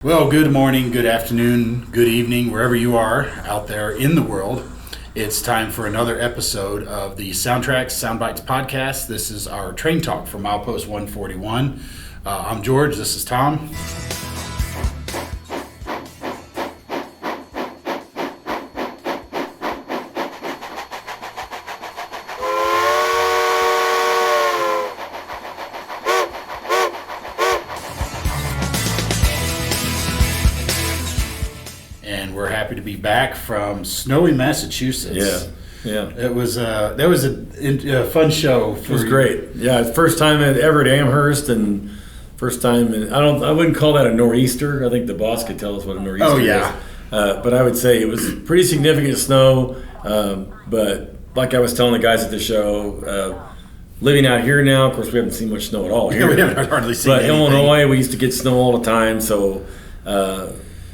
Well, good morning, good afternoon, good evening, wherever you are out there in the world. It's time for another episode of the SoundTraxx Soundbites podcast. This is our train talk for milepost 141. I'm George, this is Tom. Happy to be back from snowy Massachusetts. Yeah. It was that was a fun show. It was great. Yeah, first time ever at Amherst, and first time. I wouldn't call that a nor'easter. I think the boss could tell us what a nor'easter is. But I would say it was pretty significant snow. But like I was telling the guys at the show, living out here now, of course, we haven't seen much snow at all here. We haven't hardly seen anything. But Illinois, we used to get snow all the time. So.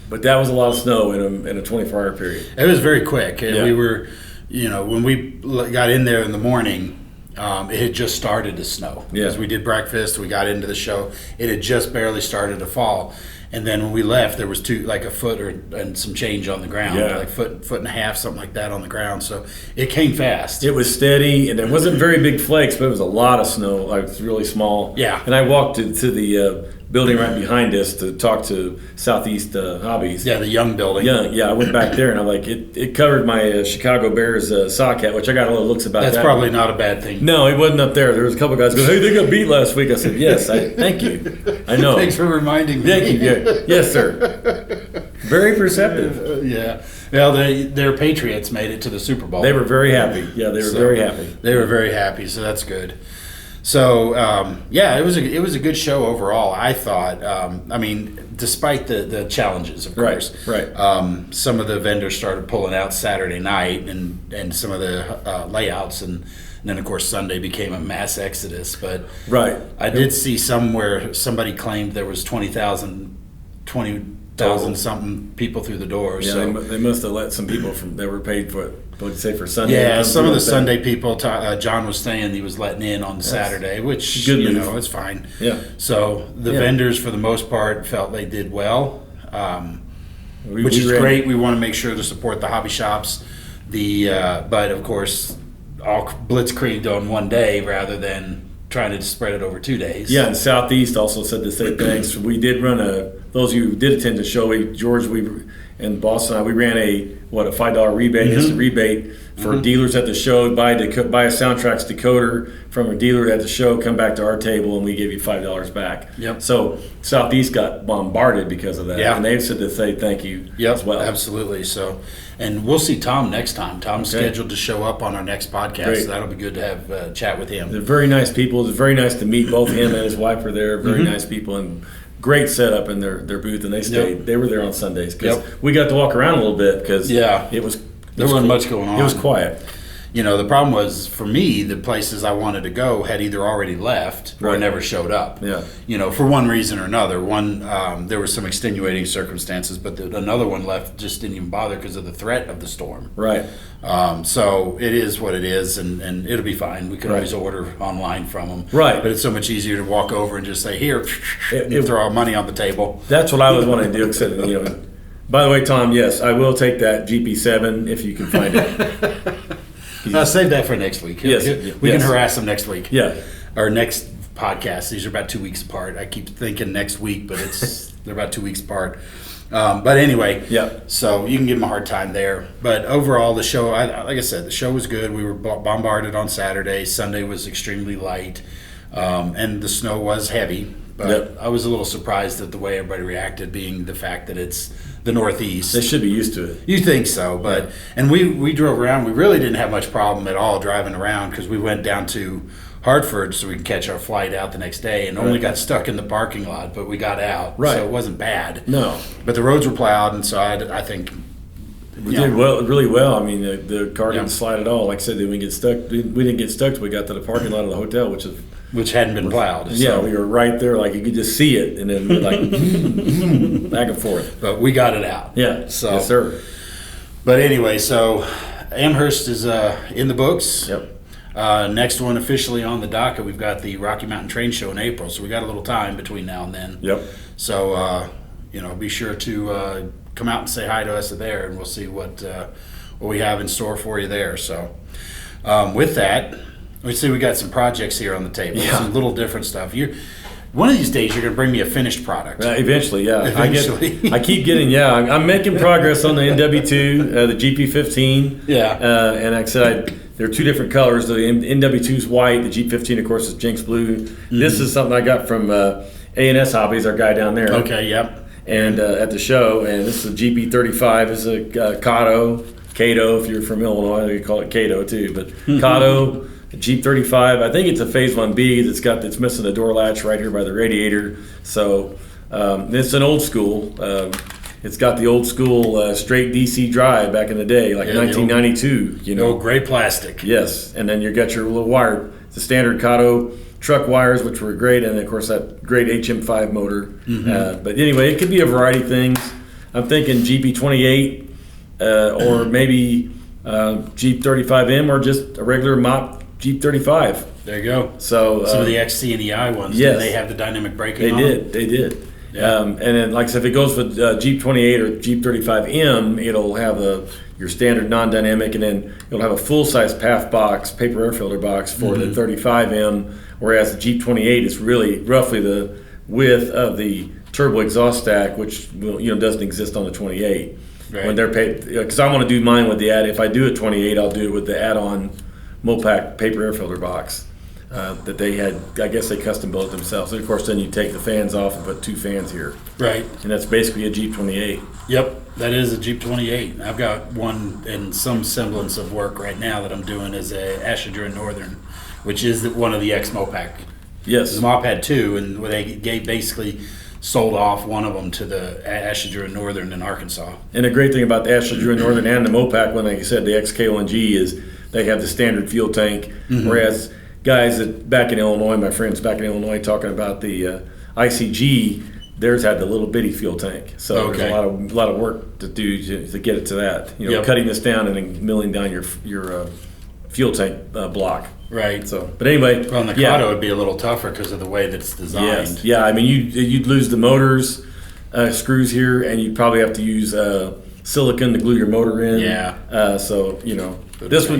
But that was a lot of snow in a 24-hour period. It was very quick. Yeah. We were, when we got in there in the morning, it had just started to snow. Yeah. As we did breakfast, we got into the show. It had just barely started to fall. And then when we left, there was a foot and some change on the ground, like foot and a half, something like that on the ground. So it came fast. It was steady, and it wasn't very big flakes, but it was a lot of snow. Like, it was really small. Yeah. And I walked to the building right behind us to talk to Southeast Hobbies. Yeah, the young building. Yeah. I went back there, and I'm like, it covered my Chicago Bears sock hat, which I got a little looks about. That's probably not a bad thing. No, it wasn't up there. There was a couple guys going, "Hey, they got beat last week." I said, "Yes, thank you. I know." Thanks for reminding me. Thank you. Yes, sir. Very perceptive. Yeah. Well, their Patriots made it to the Super Bowl. They were very happy. Yeah, they were very happy. They were very happy, so that's good. So, it was a good show overall, I thought. Despite the challenges, of course. Right. Some of the vendors started pulling out Saturday night and some of the layouts, and then, of course, Sunday became a mass exodus. But right. I did see somewhere somebody claimed there was 20,000 something people through the door. Yeah, so they must have let some people that were paid for for Sunday. Yeah, some of the Sunday people. John was saying he was letting in on Saturday, which good it's fine. Yeah. So the vendors, for the most part, felt they did well, which is great. We want to make sure to support the hobby shops. But of course, all blitzkrieged on one day rather than trying to spread it over 2 days. Yeah, and Southeast also said the same things. We did run those of you who did attend the show, George, and Boss and I, we ran a $5 rebate, instant rebate for dealers at the show. Buy a SoundTraxx decoder from a dealer at the show, come back to our table, and we give you $5 back. Yep. So Southeast got bombarded because of that, and they've said to say thank you as well. Absolutely. So, and we'll see Tom next time. Tom's scheduled to show up on our next podcast. Great. So that'll be good to have a chat with him. They're very nice people. It's very nice to meet both him and his wife are there. Very nice people, and great setup in their booth, and they stayed. They were there on Sundays because we got to walk around a little bit because there wasn't much going on. It was quiet. The problem was, for me, the places I wanted to go had either already left or never showed up. Yeah. For one reason or another. One, there were some extenuating circumstances, but another one left just didn't even bother because of the threat of the storm. Right. So it is what it is, and it'll be fine. We can always order online from them. Right. But it's so much easier to walk over and just say, here, throw our money on the table. That's what I was wanting to do, except, by the way, Tom, yes, I will take that GP7 if you can find it. Save that for next week. Yes. We can harass them next week. Yeah. Our next podcast. These are about 2 weeks apart. I keep thinking next week, but they're about 2 weeks apart. But anyway, so you can give them a hard time there. But overall, the show, like I said, the show was good. We were bombarded on Saturday. Sunday was extremely light, and the snow was heavy. But I was a little surprised at the way everybody reacted, being the fact that it's the Northeast. They should be used to it. You think so, but and we drove around. We really didn't have much problem at all driving around because we went down to Hartford so we could catch our flight out the next day, and only got stuck in the parking lot, but we got out. Right. So it wasn't bad. No. But the roads were plowed, and so I think we did really well. I mean, the car didn't slide at all. Like I said, we didn't get stuck till we got to the parking lot of the hotel, which hadn't been plowed. Yeah, we were right there, like you could just see it, and then like back and forth. But we got it out. Yeah. So, yes, sir. But anyway, so Amherst is in the books. Yep. Next one officially on the docket, we've got the Rocky Mountain Train Show in April, so we got a little time between now and then. Yep. So be sure to come out and say hi to us there, and we'll see what we have in store for you there. So with that, we see we got some projects here on the table, some little different stuff. One of these days, you're going to bring me a finished product. Eventually, yeah. Eventually. I keep getting, I'm making progress on the NW2, the GP15. Yeah. And like I said, there are two different colors. The NW2 is white. The G15, of course, is Jinx Blue. Mm-hmm. This is something I got from A&S Hobbies, our guy down there. Okay, yep. And at the show. And this is a GP35. It's a Kato, if you're from Illinois, they call it Kato too. But Kato. Jeep 35, I think it's a Phase 1B that's missing the door latch right here by the radiator. So it's an old school. It's got the old school straight DC drive back in the day, like 1992. Old gray plastic. Yes, and then you got your little wire, the standard Kato truck wires, which were great, and of course that great HM5 motor. Mm-hmm. But anyway, it could be a variety of things. I'm thinking GP28 or maybe Jeep 35M or just a regular mop Jeep 35. There you go. So some of the XC and EI ones, yes, they have the dynamic braking. They did. Yeah. And then, like I said, if it goes with Jeep 28 or Jeep 35M, it'll have your standard non-dynamic, and then it'll have a full-size PAF box, paper air filter box for the 35M. Whereas the Jeep 28 is really roughly the width of the turbo exhaust stack, which doesn't exist on the 28. Right. When they're paid, because I want to do mine with the if I do a 28, I'll do it with the add-on Mopac paper air filter box that they had. I guess they custom built it themselves. And of course, then you take the fans off and put two fans here. Right. And that's basically a Jeep 28. Yep, that is a Jeep 28. I've got one in some semblance of work right now that I'm doing as a Ashdura Northern, which is one of the ex-Mopac. Yes. The Mop had two, and they basically sold off one of them to the Ashdura Northern in Arkansas. And the great thing about the Ashdura Northern and the Mopac, when like you said, the XK1G is they have the standard fuel tank, whereas guys that back in Illinois, my friends back in Illinois, talking about the ICG, theirs had the little bitty fuel tank. So there's a lot of work to do to get it to that. Cutting this down and then milling down your fuel tank block. Right. So, but anyway, on the Kato, it'd be a little tougher because of the way that it's designed. Yes. Yeah. I mean, you'd lose the motors screws here, and you'd probably have to use silicone to glue your motor in. Yeah. So this will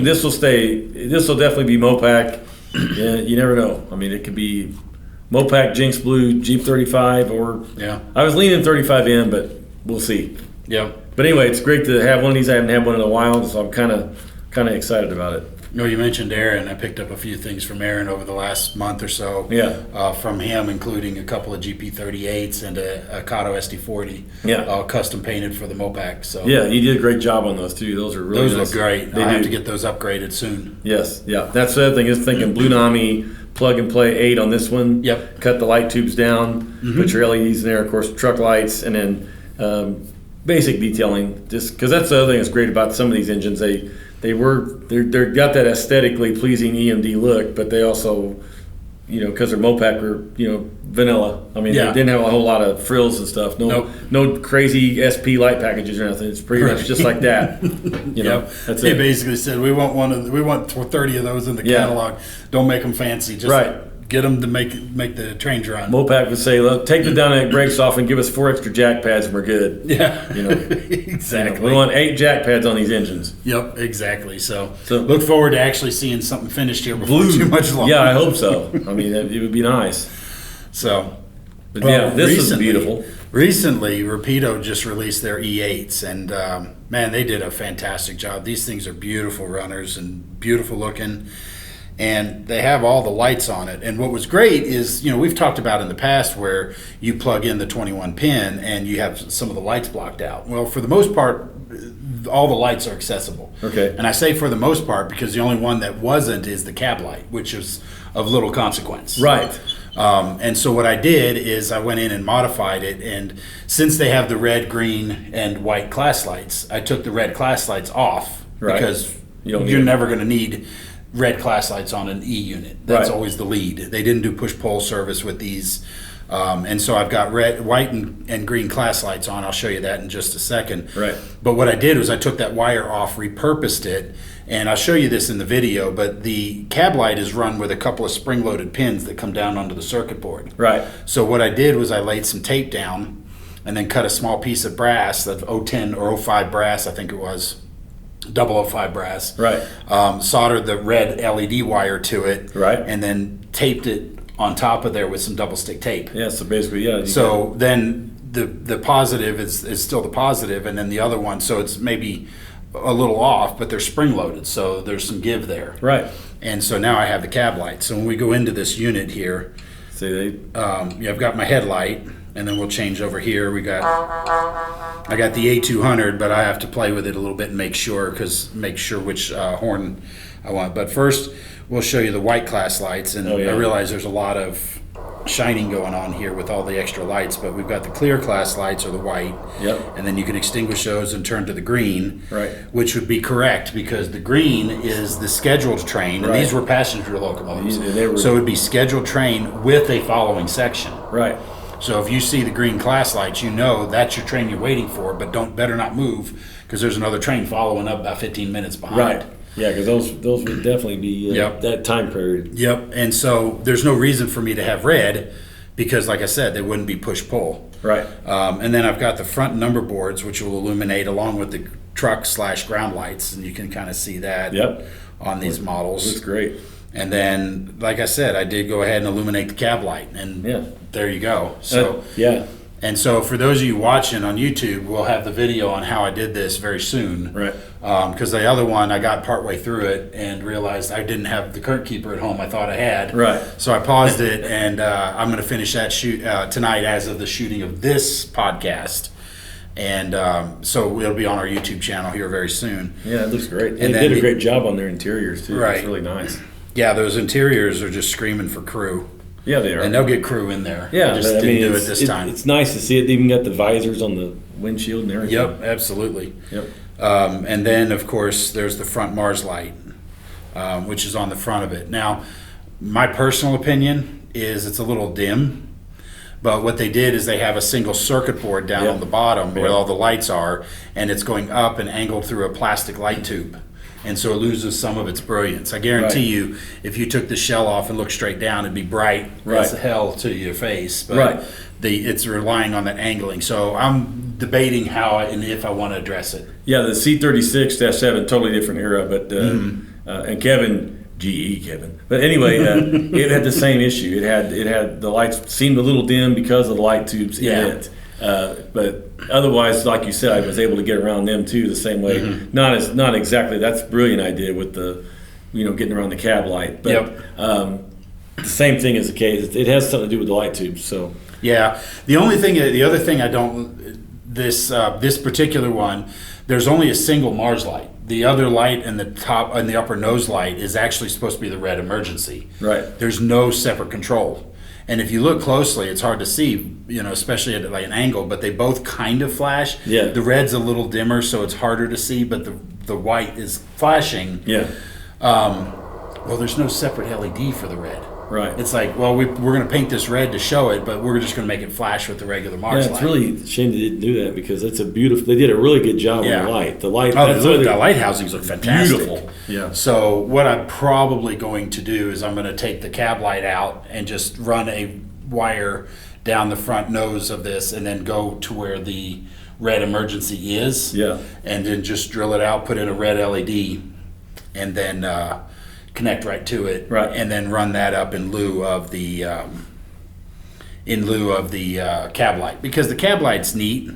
definitely be Mopac. Yeah, you never know. I mean, it could be Mopac, Jinx Blue, Jeep 35, or I was leaning 35M, but we'll see. Yeah. But anyway, it's great to have one of these. I haven't had one in a while, so I'm kind of excited about it. You mentioned Aaron. I picked up a few things from Aaron over the last month or so. Yeah. From him, including a couple of GP38s and a Kato SD40. Yeah. Custom painted for the Mopac. So. Yeah, you did a great job on those too. Those are really nice. Look great. I have to get those upgraded soon. Yes. Yeah. That's the other thing is thinking Blunami plug and play 8 on this one. Yep. Cut the light tubes down. Put your LEDs in there. Of course, truck lights, and then basic detailing. Just because that's the other thing that's great about some of these engines. They're got that aesthetically pleasing EMD look, but they also, because they're Mopac, were vanilla. I mean, they didn't have a whole lot of frills and stuff. No crazy SP light packages or nothing. It's pretty much just like that. That's They it. basically said we want 30 of those in the catalog. Don't make them fancy. Just get them to make the trains run. Mopac would say, "Look, take the dynamic brakes off and give us 4 extra jack pads, and we're good." Yeah, exactly. We want 8 jack pads on these engines. Yep, exactly. So look forward to actually seeing something finished here before too much longer. Yeah, I hope so. I mean, it would be nice. So, but this is beautiful. Recently, Rapido just released their E8s, and man, they did a fantastic job. These things are beautiful runners and beautiful looking. And they have all the lights on it. And what was great is, we've talked about in the past where you plug in the 21 pin and you have some of the lights blocked out. Well, for the most part, all the lights are accessible. Okay. And I say for the most part because the only one that wasn't is the cab light, which is of little consequence. Right. And so what I did is I went in and modified it. And since they have the red, green, and white class lights, I took the red class lights off because you're never going to need red class lights on an E unit. That's always the lead. They didn't do push-pull service with these. And so I've got red, white, and green class lights on. I'll show you that in just a second. Right. But what I did was I took that wire off, repurposed it, and I'll show you this in the video, but the cab light is run with a couple of spring-loaded pins that come down onto the circuit board. Right. So what I did was I laid some tape down and then cut a small piece of brass, of 010 or 05 brass, I think it was, 005 brass. Right. Soldered the red LED wire to it. Right. And then taped it on top of there with some double stick tape. Yeah, so basically, yeah. So then the positive is still the positive, and then the other one, so it's maybe a little off, but they're spring loaded, so there's some give there. Right. And so now I have the cab light. So when we go into this unit here, I've got my headlight, and then we'll change over here. I got the A200, but I have to play with it a little bit and make sure which horn I want. But first, we'll show you the white class lights, and I realize there's a lot of shining going on here with all the extra lights, but we've got the clear class lights, or the white. Yep. And then you can extinguish those and turn to the green. Right. Which would be correct, because the green is the scheduled train, and these were passenger locomotives. So it would be scheduled train with a following section. Right. So if you see the green class lights, you know that's your train you're waiting for, but better not move, because there's another train following up about 15 minutes behind. Right. Yeah, because those would definitely be that time period. Yep. And so there's no reason for me to have red, because, like I said, they wouldn't be push-pull. Right. And then I've got the front number boards, which will illuminate along with the truck/ground lights, and you can kind of see that on these models. That's great. And then, like I said, I did go ahead and illuminate the cab light, and there you go. So And so for those of you watching on YouTube, we'll have the video on how I did this very soon. Right. Because the other one, I got partway through it and realized I didn't have the current keeper at home I thought I had. Right. So I paused it, and I'm going to finish that shoot tonight as of the shooting of this podcast. And so it'll be on our YouTube channel here very soon. Yeah, it looks great. And they did a great job on their interiors, too. Right. It's really nice. Yeah, those interiors are just screaming for crew. Yeah, they are. And they'll get crew in there. Yeah, I just didn't do it this time. It's nice to see it. They even got the visors on the windshield and everything. Yep, absolutely. Yep. And then, of course, there's the front Mars light, which is on the front of it. Now, my personal opinion is it's a little dim, but what they did is they have a single circuit board down on the bottom where all the lights are, and it's going up and angled through a plastic light tube. And so it loses some of its brilliance. I guarantee you, if you took the shell off and looked straight down, it'd be bright as hell to your face. But it's relying on that angling. So I'm debating how and if I want to address it. Yeah, the C36-7, totally different era. But and Kevin, GE Kevin. But anyway, it had the same issue. It had the lights seemed a little dim because of the light tubes in it. But otherwise, like you said, I was able to get around them too the same way. Not exactly. That's a brilliant idea with the, getting around the cab light. But the same thing is the case. It has something to do with the light tubes. So yeah, the other thing I don't this particular one, there's only a single Mars light. The other light in the top and the upper nose light is actually supposed to be the red emergency. Right. There's no separate control. And if you look closely, it's hard to see, especially at like an angle, but they both kind of flash. Yeah. The red's a little dimmer, so it's harder to see, but the white is flashing. Yeah. Well, there's no separate LED for the red. Right. It's like, well, we're going to paint this red to show it, but we're just going to make it flash with the regular Mars light. It's really a shame they didn't do that, because it's they did a really good job on the light. The light. The light housings look fantastic. Beautiful. Yeah. So what I'm probably going to do is I'm going to take the cab light out and just run a wire down the front nose of this, and then go to where the red emergency is. Yeah. And then just drill it out, put in a red LED, and then connect right to it, and then run that up in lieu of the cab light, because the cab light's neat,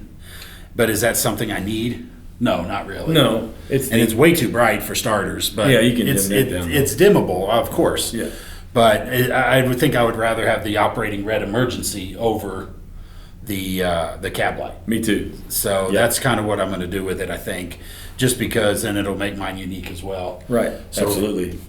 but is that something I need? No, not really. No, it's way too bright for starters. But you can dim that down. It's dimmable, of course. Yeah, but I would think I would rather have the operating red emergency over the cab light. Me too. So that's kind of what I'm going to do with it, I think, just because then it'll make mine unique as well. Right. So, absolutely.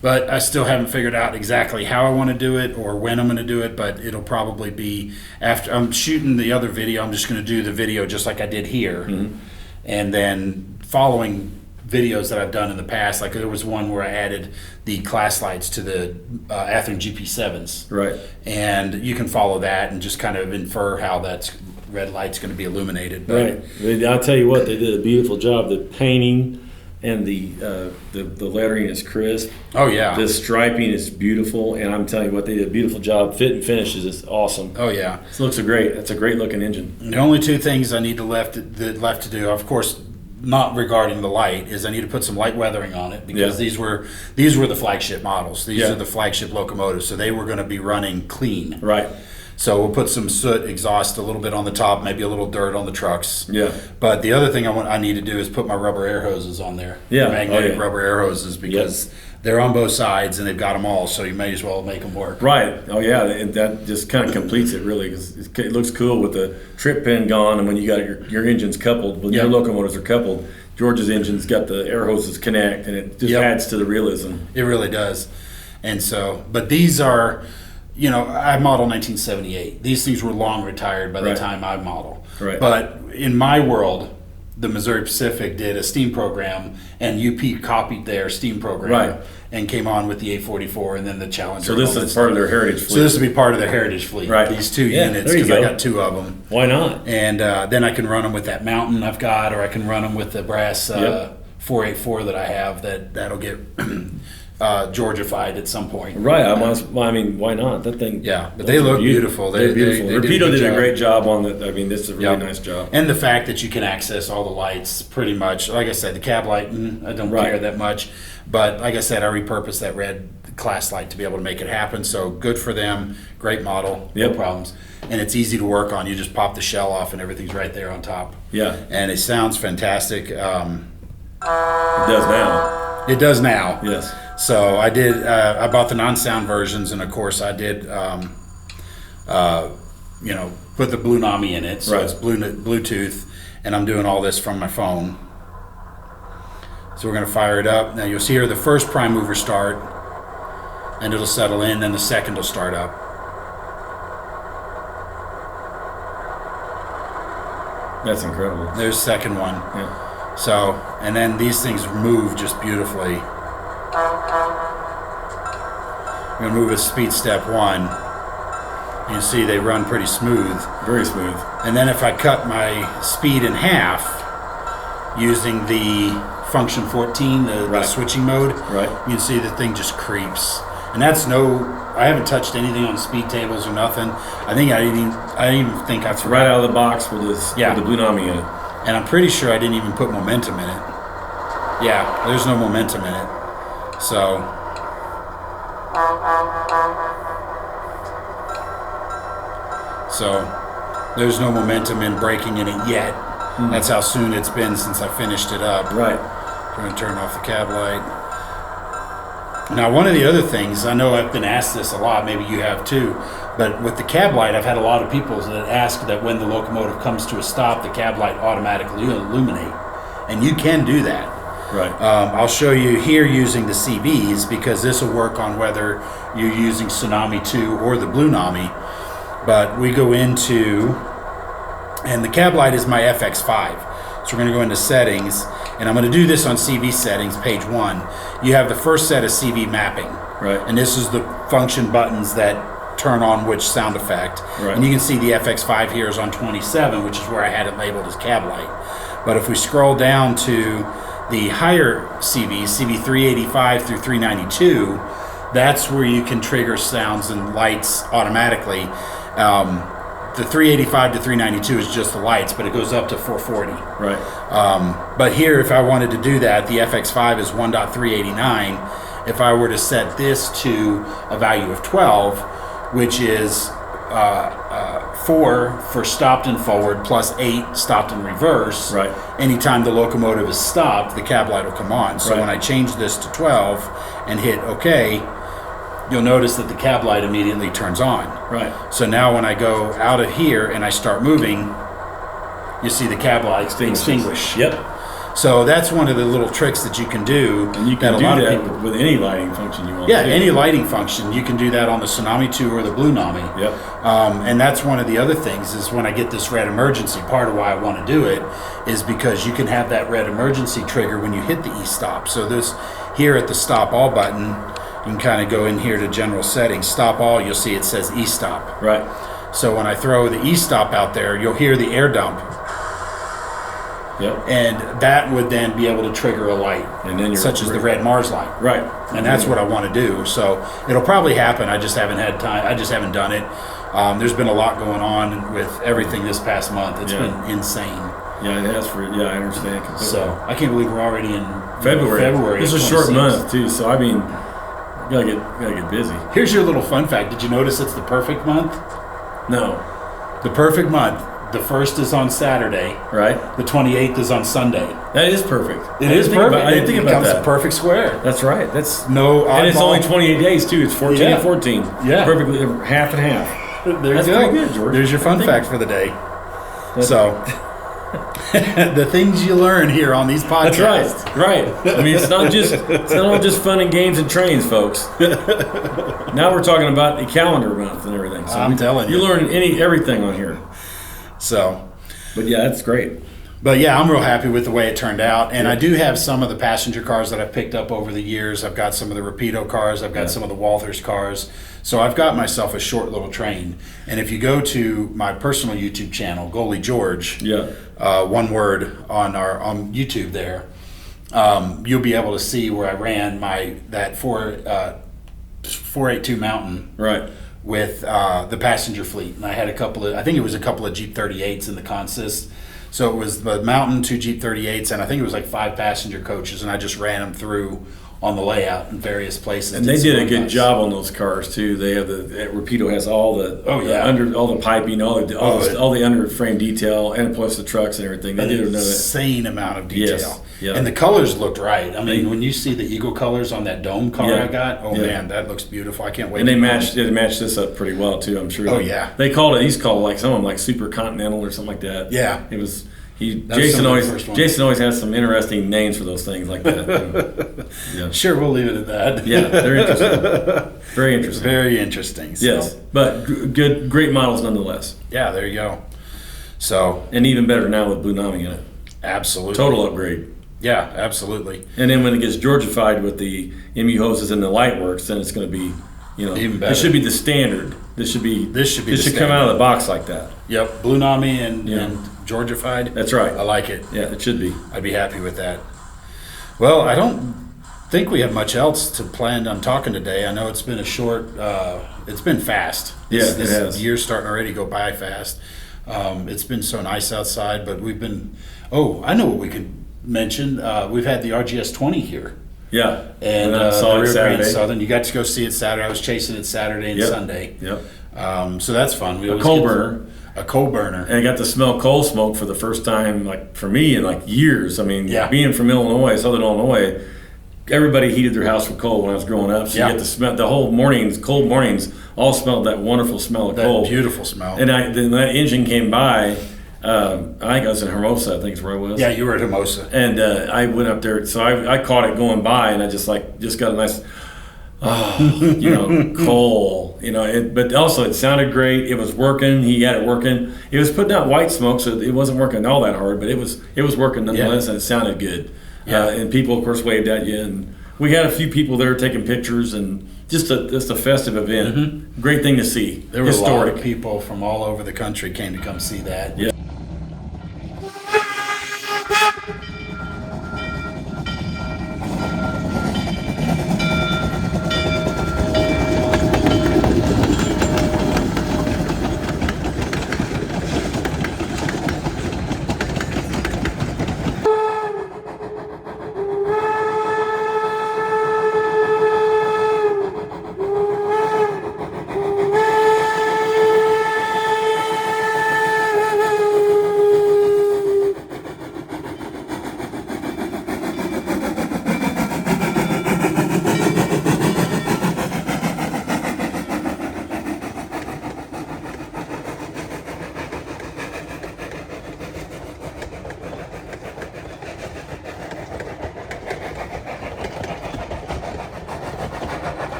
But I still haven't figured out exactly how I want to do it or when I'm going to do it, but it'll probably be after I'm shooting the other video. I'm just going to do the video just like I did here. Mm-hmm. And then following videos that I've done in the past, like there was one where I added the class lights to the Athearn GP7s. Right. And you can follow that and just kind of infer how that red light's going to be illuminated. But, right. I'll tell you what, they did a beautiful job. The painting, and the lettering is crisp. Oh yeah. The striping is beautiful, and I'm telling you what, they did a beautiful job. Fit and finishes is awesome. Oh yeah. This looks great. That's a great looking engine. The only two things I need left to do, of course, not regarding the light, is I need to put some light weathering on it, because these were the flagship models. These are the flagship locomotives, so they were going to be running clean. Right. So we'll put some soot exhaust a little bit on the top, maybe a little dirt on the trucks. Yeah. But the other thing I need to do is put my rubber air hoses on there. Yeah. Magnetic rubber air hoses, because they're on both sides and they've got them all, so you may as well make them work. Right. Oh yeah, and that just kind of completes it really, because it looks cool with the trip pin gone, and when you got your engines coupled, when your locomotives are coupled, George's engine's got the air hoses connect, and it just adds to the realism. It really does. And so, but these are, I modeled 1978. These things were long retired by the time I model. Right. But in my world, the Missouri Pacific did a steam program, and UP copied their steam program and came on with the 844 and then the Challenger. So this is part of their heritage fleet. So this would be part of their heritage fleet. Right. These two units, because I got two of them. Why not? And then I can run them with that Mountain I've got, or I can run them with the brass 484 that I have. That'll get Georgified at some point. Right. I mean, why not? That thing. Yeah, but they look beautiful. They're beautiful. Rapido did a great job on that. I mean, this is a really nice job. And the fact that you can access all the lights pretty much. Like I said, the cab light, I don't care that much. But like I said, I repurposed that red class light to be able to make it happen. So good for them. Great model. No problems. And it's easy to work on. You just pop the shell off and everything's right there on top. Yeah. And it sounds fantastic. It does now. It does now. Yes. So I did. I bought the non-sound versions, and of course I did. Put the Blunami in it, so it's Bluetooth, and I'm doing all this from my phone. So we're going to fire it up. Now you'll see here the first prime mover start, and it'll settle in. Then the second will start up. That's incredible. There's the second one. Yeah. So, and then these things move just beautifully. I'm going to move a speed step 1. You see they run pretty smooth. Very smooth. And then if I cut my speed in half using the function 14, the switching mode, you can see the thing just creeps. And that's I haven't touched anything on speed tables or nothing. I didn't even think I forgot. Right out of the box with the Blunami in it. And I'm pretty sure I didn't even put momentum in it. Yeah, there's no momentum in it. So there's no momentum in braking in it yet. That's how soon it's been since I finished it up. Right. I'm going to turn off the cab light. Now, one of the other things, I know I've been asked this a lot, maybe you have too, but with the cab light, I've had a lot of people that ask that when the locomotive comes to a stop, the cab light automatically illuminate. And you can do that. Right. I'll show you here using the CVs, because this will work on whether you're using Tsunami 2 or the Blunami. But we go into, and the cab light is my FX5. So we're going to go into settings, and I'm going to do this on CV settings, page 1. You have the first set of CV mapping. Right. And this is the function buttons that turn on which sound effect. Right. And you can see the FX5 here is on 27, which is where I had it labeled as cab light. But if we scroll down to the higher CVs, CV 385 through 392, that's where you can trigger sounds and lights automatically. The 385 to 392 is just the lights, but it goes up to 440. Right. But here, if I wanted to do that, the FX5 is 1.389. If I were to set this to a value of 12, which is 4 for stopped and forward, plus 8 stopped and reverse. Right. Anytime the locomotive is stopped, the cab light will come on. So when I change this to 12 and hit OK, you'll notice that the cab light immediately turns on. Right. So now when I go out of here and I start moving, you see the cab light extinguish. Yep. So that's one of the little tricks that you can do. And you can do that with any lighting function you want. Yeah, any lighting function. You can do that on the Tsunami 2 or the Blunami. Yep. And that's one of the other things is when I get this red emergency, part of why I want to do it is because you can have that red emergency trigger when you hit the E-stop. So this here at the stop all button, you can kind of go in here to general settings, stop all, you'll see it says E-stop. Right. So when I throw the E-stop out there, you'll hear the air dump. Yep. And that would then be able to trigger a light, and then such as the red Mars light. Right. And that's what I want to do. So it'll probably happen. I just haven't had time. I just haven't done it. There's been a lot going on with everything this past month. It's been insane. Yeah, it has. I understand completely. So I can't believe we're already in February. It's a short month too. So I mean, gotta get busy. Here's your little fun fact. Did you notice it's the perfect month? No. The perfect month. The 1st is on Saturday. Right. The 28th is on Sunday. That is perfect. It is perfect. I didn't think about that. It becomes a perfect square. That's right. That's no. And it's only 28 days too. It's 14 and 14. Yeah. Perfectly half and half. That's pretty good, George. There's your fun fact for the day. So, the things you learn here on these podcasts. That's right. I mean, it's not all just fun and games and trains, folks. Now we're talking about the calendar month and everything. So I'm telling you, you learn everything on here. So, but yeah, that's great. But yeah, I'm real happy with the way it turned out. And I do have some of the passenger cars that I've picked up over the years. I've got some of the Rapido cars. I've got some of the Walthers cars. So I've got myself a short little train. And if you go to my personal YouTube channel, Goalie George, one word on YouTube there, you'll be able to see where I ran that 482 Mountain. Right. With the passenger fleet. And I had I think it was a couple of Jeep 38s in the consist. So it was the Mountain, 2 Jeep 38s, and I think it was like 5 passenger coaches, and I just ran them through on the layout in various places. And they did a good job on those cars too. They have Rapido has all the all the piping, all the under frame detail, and plus the trucks and everything. They did an insane amount of detail. Yes. Yeah. And the colors looked right. I mean, when you see the Eagle colors on that dome car I got, man, that looks beautiful. I can't wait. And they matched this up pretty well too, I'm sure. Oh yeah. He's called like some of them like Super Continental or something like that. Yeah. It was Jason always has some interesting names for those things like that. Sure, we'll leave it at that. Yeah, they're interesting. Very interesting. Very interesting. So. Yes, but great models nonetheless. Yeah, there you go. So, and even better now with Blunami in it. Absolutely. Total upgrade. Yeah, absolutely. And then when it gets Georgified with the MU hoses and the light works, then it's going to be, even better. This should be the standard. This should come out of the box like that. Yep, Blunami and Georgified. That's right. I like it. Yeah, it should be. I'd be happy with that. Well, I don't think we have much else to plan on talking today. I know it's been it's been fast. It has. The year's starting already to go by fast. It's been so nice outside, but I know what we could mention. We've had the RGS 20 here. Yeah. And I saw it Saturday. Southern. You got to go see it Saturday. I was chasing it Saturday and Sunday. Yep. So that's fun. A coal burner. And I got to smell coal smoke for the first time, like for me, in like years. I mean, being from Illinois, Southern Illinois, everybody heated their house with coal when I was growing up. So you get to smell the whole mornings, cold mornings, all smelled that wonderful smell of coal. That beautiful smell. And then that engine came by. I think I was in Hermosa, I think is where I was. Yeah, you were at Hermosa. And I went up there, so I caught it going by, and I just got a nice, coal, but also it sounded great. It was working. He had it working. It was putting out white smoke, so it wasn't working all that hard, but it was working nonetheless, and it sounded good. Yeah. And people, of course, waved at you, and we had a few people there taking pictures, and just a festive event. Mm-hmm. Great thing to see. There were a lot of people from all over the country came to come see that. Yeah.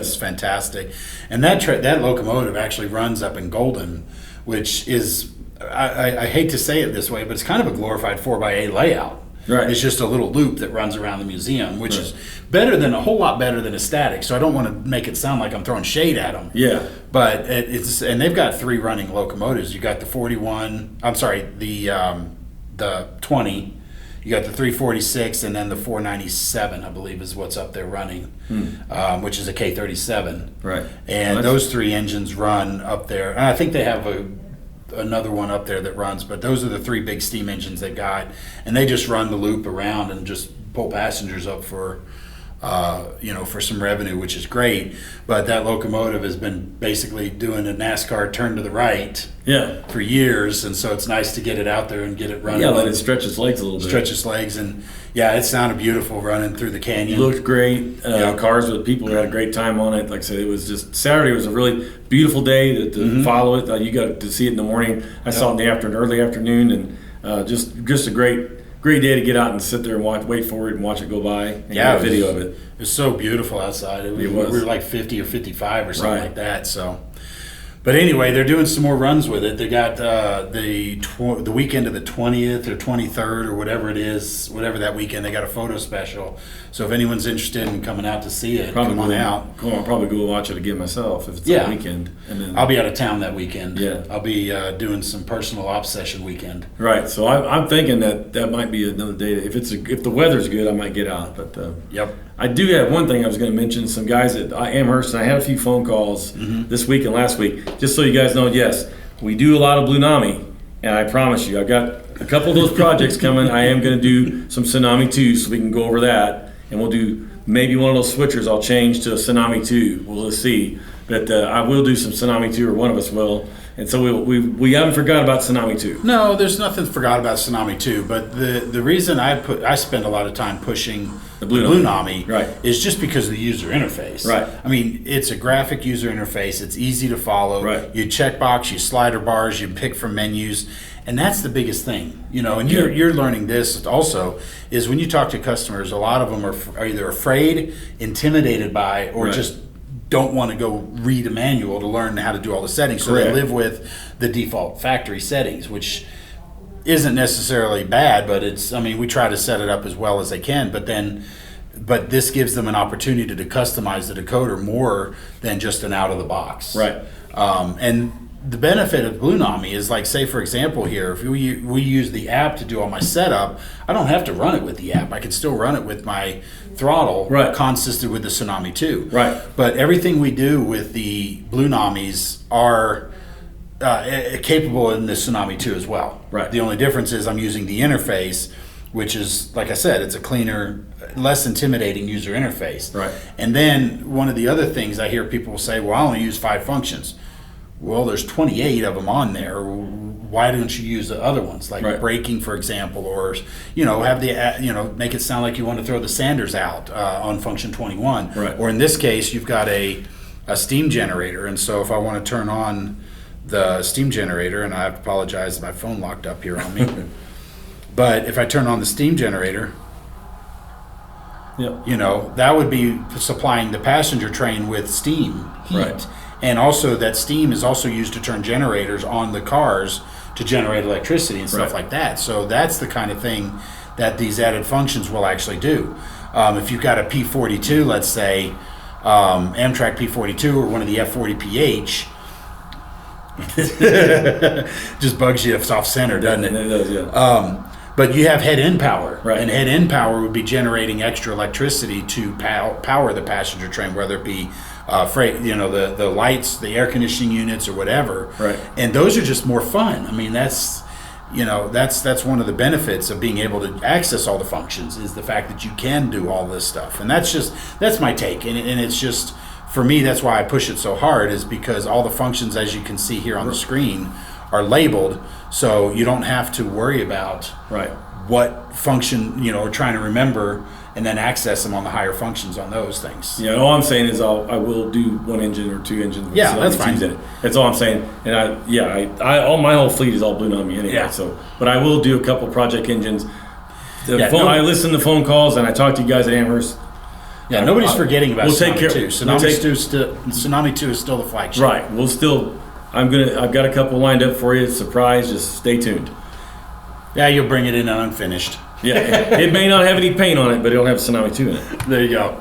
is fantastic. And that locomotive actually runs up in Golden, which is, I hate to say it this way, but it's kind of a glorified 4x8 layout. Right. It's just a little loop that runs around the museum, which is a whole lot better than a static. So I don't want to make it sound like I'm throwing shade at them. Yeah. But and they've got 3 running locomotives. You got the 41. I'm sorry, the 20. You got the 346, and then the 497, I believe, is what's up there running, which is a K37. Right. And those 3 engines run up there. And I think they have another one up there that runs, but those are the 3 big steam engines they've got, and they just run the loop around and just pull passengers up for for some revenue, which is great. But that locomotive has been basically doing a NASCAR turn to the right for years, and so it's nice to get it out there and get it running. Yeah, let it stretch its legs a little bit. Stretch its legs, and it sounded beautiful running through the canyon. It looked great. Cars with people who had a great time on it. Like I said, it was just Saturday was a really beautiful day to follow it. You got to see it in the morning. I saw it in the early afternoon, and just a great day to get out and sit there and wait for it and watch it go by and get a video of it. It was so beautiful outside. We were like 50 or 55 or something like that. So, but anyway, they're doing some more runs with it. They got the weekend of the 20th or 23rd or whatever it is, whatever that weekend. They got a photo special. So if anyone's interested in coming out to see it, come on out. Cool. I'll probably go watch it again myself if it's that weekend. And then I'll be out of town that weekend. Yeah, I'll be doing some personal ops session weekend. Right. So I'm thinking that might be another day. If the weather's good, I might get out. But I do have one thing I was going to mention. Some guys at Amherst, and I had a few phone calls this week and last week. Just so you guys know, yes, we do a lot of Blunami, and I promise you, I've got a couple of those projects coming. I am going to do some Tsunami 2, so we can go over that, and we'll do maybe one of those switchers I'll change to a Tsunami 2. We'll just see. But I will do some Tsunami 2, or one of us will. And so we haven't forgot about Tsunami 2. No, there's nothing forgot about Tsunami 2. But the reason I spend a lot of time pushing the Blunami is just because of the user interface. Right. I mean, it's a graphic user interface. It's easy to follow. Right. You checkbox, you slider bars, you pick from menus. And that's the biggest thing, and you're learning this also, is when you talk to customers, a lot of them are either afraid, intimidated by, or just don't want to go read a manual to learn how to do all the settings. So they live with the default factory settings, which isn't necessarily bad, but we try to set it up as well as they can, but this gives them an opportunity to customize the decoder more than just an out of the box. Right. And the benefit of Blunami is, like, say for example here, if we use the app to do all my setup, I don't have to run it with the app. I can still run it with my throttle consistent with the Tsunami 2. Right. But everything we do with the Blunamis are capable in the Tsunami 2 as well. Right. The only difference is I'm using the interface, which is, like I said, it's a cleaner, less intimidating user interface. Right. And then one of the other things I hear people say, well, I only use 5 functions. Well, there's 28 of them on there. Why don't you use the other ones, like braking, for example, or have the make it sound like you want to throw the Sanders out on function 21. Right. Or in this case, you've got a steam generator, and so if I want to turn on the steam generator, and I apologize, my phone locked up here on me. But if I turn on the steam generator, that would be supplying the passenger train with steam heat. Right. And also that steam is also used to turn generators on the cars to generate electricity and stuff like that. So that's the kind of thing that these added functions will actually do. If you've got a P42, let's say, Amtrak P42 or one of the F40PH, just bugs you off center, doesn't it? It does, yeah. But you have head-end power, right. And head-end power would be generating extra electricity to power the passenger train, whether it be freight, the lights, the air conditioning units, or whatever. Right. And those are just more fun. I mean, that's one of the benefits of being able to access all the functions, is the fact that you can do all this stuff. And that's my take. And it's just, for me, that's why I push it so hard, is because all the functions, as you can see here on the screen, are labeled, so you don't have to worry about what function, or trying to remember and then access them on the higher functions on those things. Yeah, all I'm saying is I will do 1 engine or 2 engines. With that's fine. In it. That's all I'm saying. And I my whole fleet is all Blunami anyway. Yeah. So, but I will do a couple project engines. I listen to phone calls and I talk to you guys at Amherst. Yeah, nobody's forgetting about Tsunami 2. Tsunami 2 is still the flagship. Right. I've got a couple lined up for you. Surprise. Just stay tuned. Yeah, you'll bring it in unfinished. Yeah. It may not have any paint on it, but it'll have Tsunami 2 in it. There you go.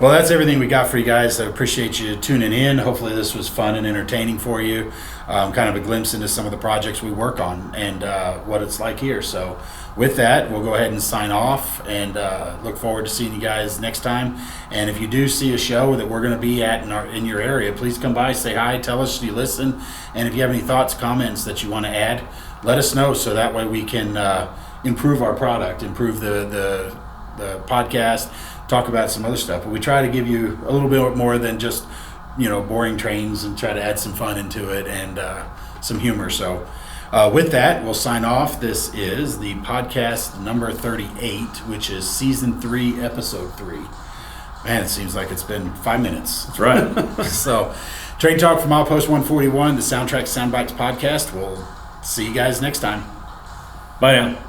Well, that's everything we got for you guys. I appreciate you tuning in. Hopefully this was fun and entertaining for you. Kind of a glimpse into some of the projects we work on and what it's like here. So with that, we'll go ahead and sign off and look forward to seeing you guys next time. And if you do see a show that we're going to be at in your area, please come by, say hi, tell us you listen. And if you have any thoughts, comments that you want to add, let us know so that way we can improve our product, improve the podcast, talk about some other stuff. But we try to give you a little bit more than just, boring trains, and try to add some fun into it and some humor. So with that, we'll sign off. This is the podcast number 38, which is season 3, episode 3. Man, it seems like it's been 5 minutes. That's right. So, Train Talk from Outpost 141, the SoundTraxx Soundbites podcast. We'll see you guys next time. Bye now.